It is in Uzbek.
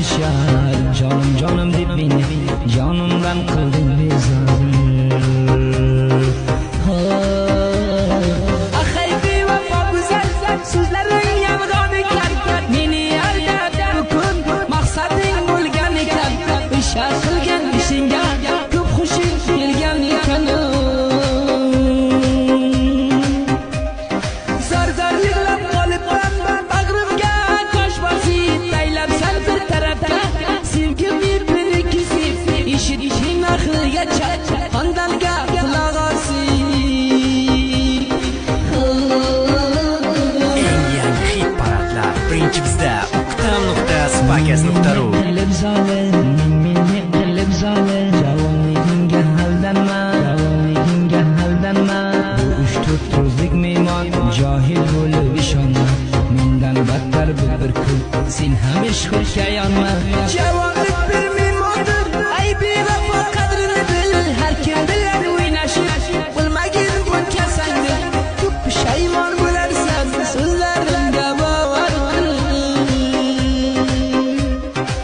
qilishar. Jonim jonim deb meni jonimdan qilding bezor. Ahay bevafo go'zal so'zlaring yolg'on ekan. Meni aldab bugun maqsading bo'lgan ekan. O'sha qilgan ishingga ko'p xushing kelgan ekan. Zar yig'lab qolibman bag'rimga tosh bosib taylabsan bir tarafga. Sevgim bir kesib eshitishing oxirigacha xandonga quloq osing. Eng yangi hit paradlar birinchi bizda uktam.spagas.ru. Zalim